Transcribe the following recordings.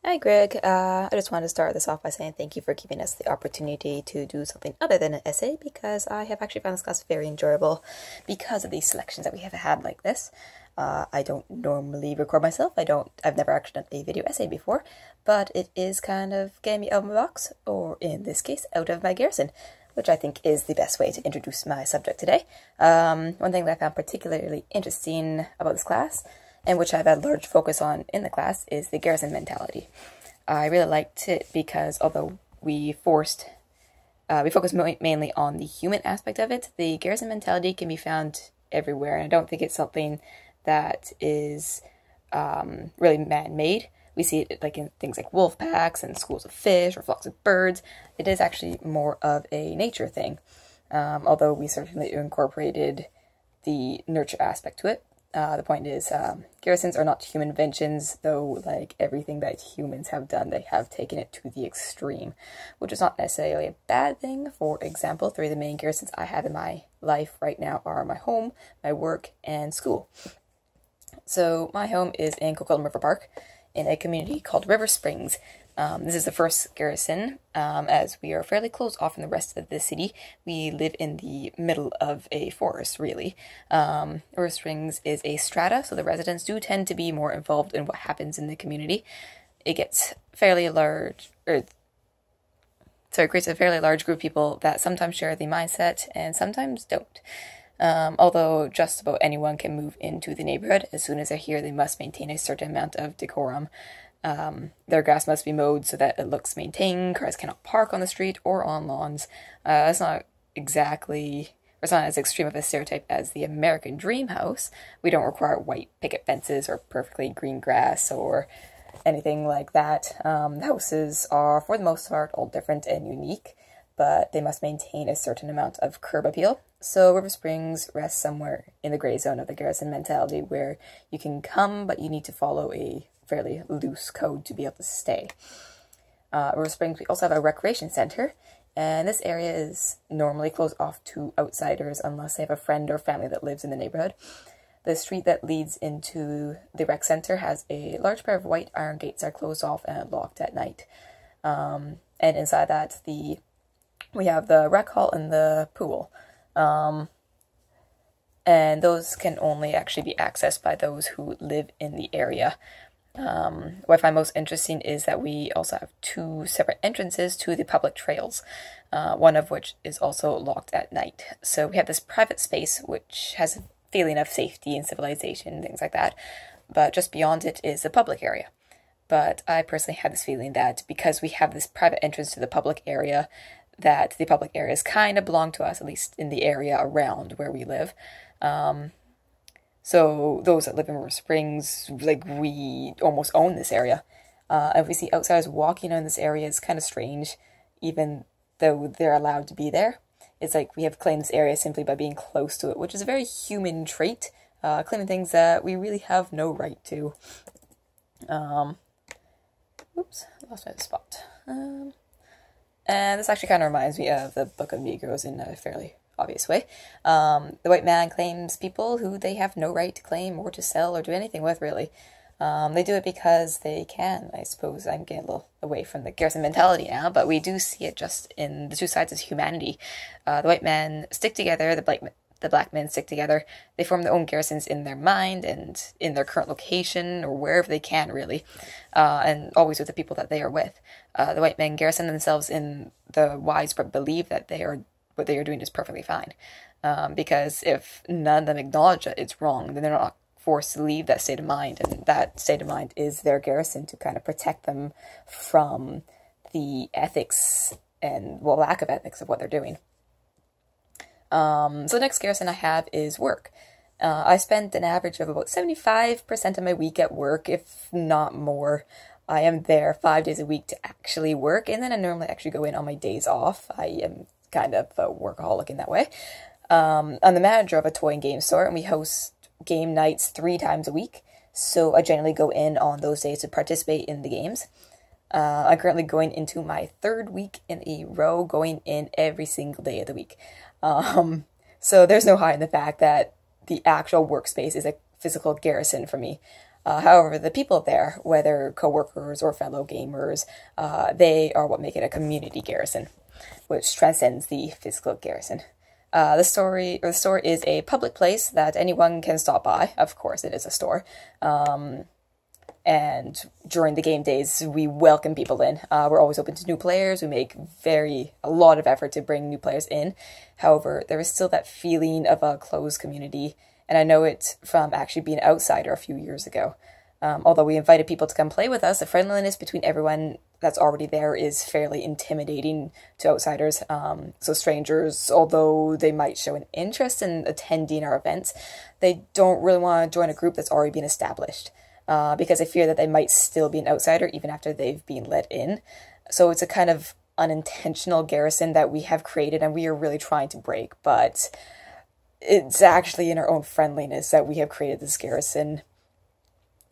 Hi Greg, I just wanted to start this off by saying thank you for giving us the opportunity to do something other than an essay, because I have actually found this class very enjoyable because of these selections that we have had like this. I don't normally record myself, I've never actually done a video essay before, but it is kind of getting me out of my box, or in this case, out of my garrison, which I think is the best way to introduce my subject today. One thing that I found particularly interesting about this class, and which I've had large focus on in the class, is the Garrison Mentality. I really liked it because although we focus mainly on the human aspect of it, the Garrison Mentality can be found everywhere, and I don't think it's something that is really man-made. We see it like in things like wolf packs and schools of fish or flocks of birds. It is actually more of a nature thing, although we certainly incorporated the nurture aspect to it. The point is, garrisons are not human inventions, though like everything that humans have done, they have taken it to the extreme, which is not necessarily a bad thing. For example, three of the main garrisons I have in my life right now are my home, my work, and school. So my home is in Coquitlam River Park, in a community called River Springs. This is the first garrison, as we are fairly closed off from the rest of the city. We live in the middle of a forest, really. River Springs is a strata, so the residents do tend to be more involved in what happens in the community. It gets fairly large, it creates a fairly large group of people that sometimes share the mindset and sometimes don't. Although just about anyone can move into the neighborhood. As soon as they're here, they must maintain a certain amount of decorum. Their grass must be mowed so that it looks maintained. Cars cannot park on the street or on lawns. It's not as extreme of a stereotype as the American dream house. We don't require white picket fences or perfectly green grass or anything like that. The houses are, for the most part, all different and unique, but they must maintain a certain amount of curb appeal. So River Springs rests somewhere in the gray zone of the Garrison Mentality, where you can come, but you need to follow a fairly loose code to be able to stay. River Springs, we also have a recreation center, and this area is normally closed off to outsiders unless they have a friend or family that lives in the neighborhood. The street that leads into the rec center has a large pair of white iron gates that are closed off and locked at night. And inside that, we have the rec hall and the pool. And those can only actually be accessed by those who live in the area. What I find most interesting is that we also have two separate entrances to the public trails, one of which is also locked at night. So we have this private space which has a feeling of safety and civilization, things like that, but just beyond it is the public area. But I personally had this feeling that because we have this private entrance to the public area, that the public areas kind of belong to us, at least in the area around where we live. So those that live in River Springs, like, we almost own this area. If we see outsiders walking in this area, it's kind of strange, even though they're allowed to be there. It's like we have claimed this area simply by being close to it, which is a very human trait, claiming things that we really have no right to. Oops, I lost my spot. And this actually kind of reminds me of the Book of Negroes in a fairly obvious way. The white man claims people who they have no right to claim or to sell or do anything with, really. They do it because they can, I suppose. I'm getting a little away from the Garrison Mentality now, but we do see it just in the two sides of humanity. The white men stick together, the black men stick together. They form their own garrisons in their mind and in their current location or wherever they can, really, and always with the people that they are with. The white men garrison themselves in the widespread belief that what they are doing is perfectly fine, because if none of them acknowledge that it's wrong, then they're not forced to leave that state of mind, and that state of mind is their garrison to kind of protect them from the ethics and, well, lack of ethics of what they're doing. So the next garrison I have is work. I spent an average of about 75% of my week at work, if not more. I am there 5 days a week to actually work, and then I normally actually go in on my days off. I am kind of a workaholic in that way. I'm the manager of a toy and game store, and we host game nights 3 times a week, so I generally go in on those days to participate in the games. I'm currently going into my 3rd week in a row, going in every single day of the week. So there's no hiding the fact that the actual workspace is a physical garrison for me. However, the people there, whether co-workers or fellow gamers, they are what make it a community garrison, which transcends the physical garrison. The store is a public place that anyone can stop by. Of course, it is a store. And during the game days, we welcome people in. We're always open to new players. We make a lot of effort to bring new players in. However, there is still that feeling of a closed community, and I know it from actually being an outsider a few years ago. Although we invited people to come play with us, the friendliness between everyone that's already there is fairly intimidating to outsiders. So strangers, although they might show an interest in attending our events, they don't really want to join a group that's already been established. Because they fear that they might still be an outsider even after they've been let in. So it's a kind of unintentional garrison that we have created and we are really trying to break, but it's actually in our own friendliness that we have created this garrison.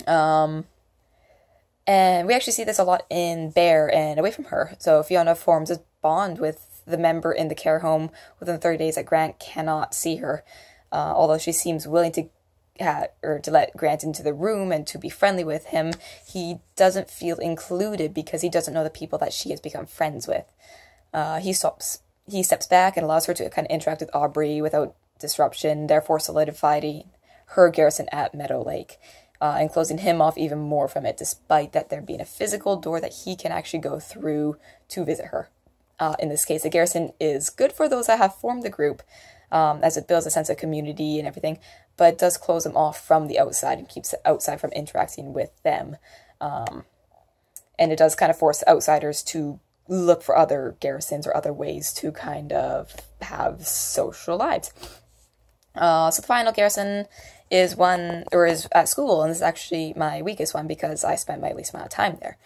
And we actually see this a lot in Bear and Away from Her. So Fiona forms a bond with the member in the care home within 30 days that Grant cannot see her, although she seems willing to let Grant into the room and to be friendly with him. He doesn't feel included because he doesn't know the people that she has become friends with. He steps back and allows her to kind of interact with Aubrey without disruption, therefore solidifying her garrison at Meadow Lake, and closing him off even more from it, despite that there being a physical door that he can actually go through to visit her. In this case, the garrison is good for those that have formed the group, as it builds a sense of community and everything, but it does close them off from the outside and keeps the outside from interacting with them. And it does kind of force outsiders to look for other garrisons or other ways to kind of have social lives. So the final garrison is at school, and this is actually my weakest one because I spent my least amount of time there.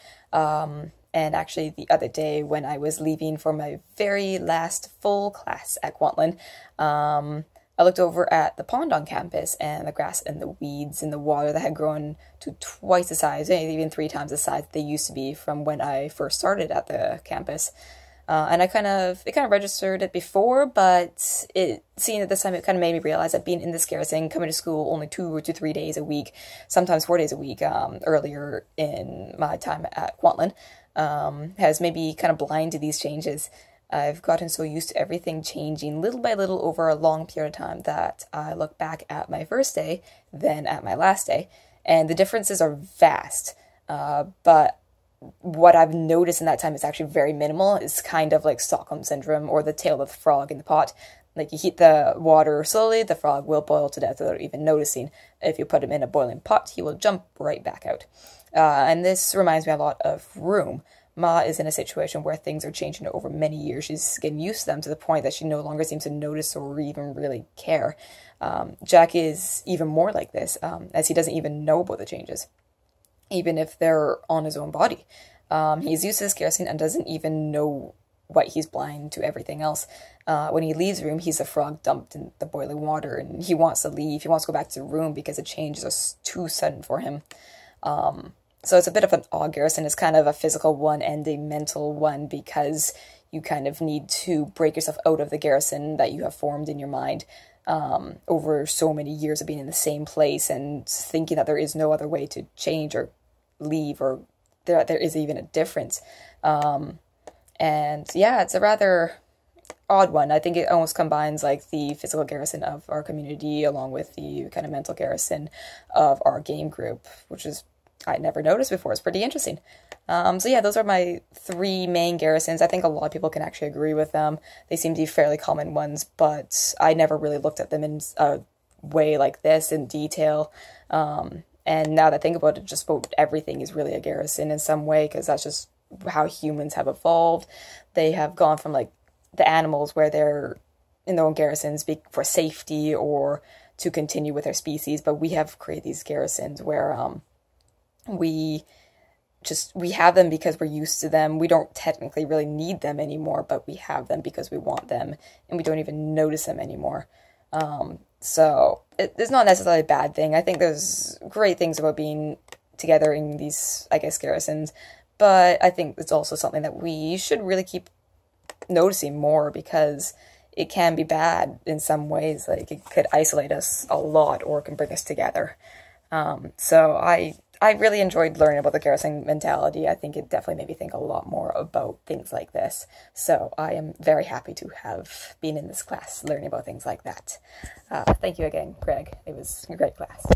And actually the other day when I was leaving for my very last full class at Kwantlen, I looked over at the pond on campus and the grass and the weeds and the water that had grown to twice the size, maybe even 3 times the size they used to be from when I first started at the campus. And it kind of registered it before, but seeing it this time, it kind of made me realize that being in this garrison, coming to school only 2 to 3 days a week, sometimes 4 days a week, earlier in my time at Kwantlen, has maybe kind of blind to these changes. I've gotten so used to everything changing little by little over a long period of time that I look back at my first day, then at my last day, and the differences are vast. But what I've noticed in that time is actually very minimal. It's kind of like Stockholm Syndrome or the tail of the frog in the pot. Like, you heat the water slowly, the frog will boil to death without even noticing. If you put him in a boiling pot, he will jump right back out. And this reminds me a lot of Room. Ma is in a situation where things are changing over many years. She's getting used to them to the point that she no longer seems to notice or even really care. Jack is even more like this, as he doesn't even know about the changes, even if they're on his own body. He's used to this garrison and doesn't even know what he's blind to everything else. When he leaves the room, he's a frog dumped in the boiling water, and he wants to leave. He wants to go back to the room because the changes are too sudden for him. So it's a bit of an odd garrison. It's kind of a physical one and a mental one because you kind of need to break yourself out of the garrison that you have formed in your mind over so many years of being in the same place and thinking that there is no other way to change or leave, or there is even a difference. And yeah, it's a rather odd one. I think it almost combines like the physical garrison of our community along with the kind of mental garrison of our game group, which is I'd never noticed before. It's pretty interesting. So yeah, those are my 3 main garrisons. I think a lot of people can actually agree with them. They seem to be fairly common ones, but I never really looked at them in a way like this in detail. And now that I think about it, just about everything is really a garrison in some way, because that's just how humans have evolved. They have gone from like the animals where they're in their own garrisons for safety or to continue with their species, but we have created these garrisons where we have them because we're used to them. We don't technically really need them anymore, but we have them because we want them, and we don't even notice them anymore. So it's not necessarily a bad thing. I think there's great things about being together in these, I guess, garrisons, but I think it's also something that we should really keep noticing more, because it can be bad in some ways. Like, it could isolate us a lot or it can bring us together. So I really enjoyed learning about the Garrison mentality. I think it definitely made me think a lot more about things like this. So I am very happy to have been in this class learning about things like that. Thank you again, Greg. It was a great class.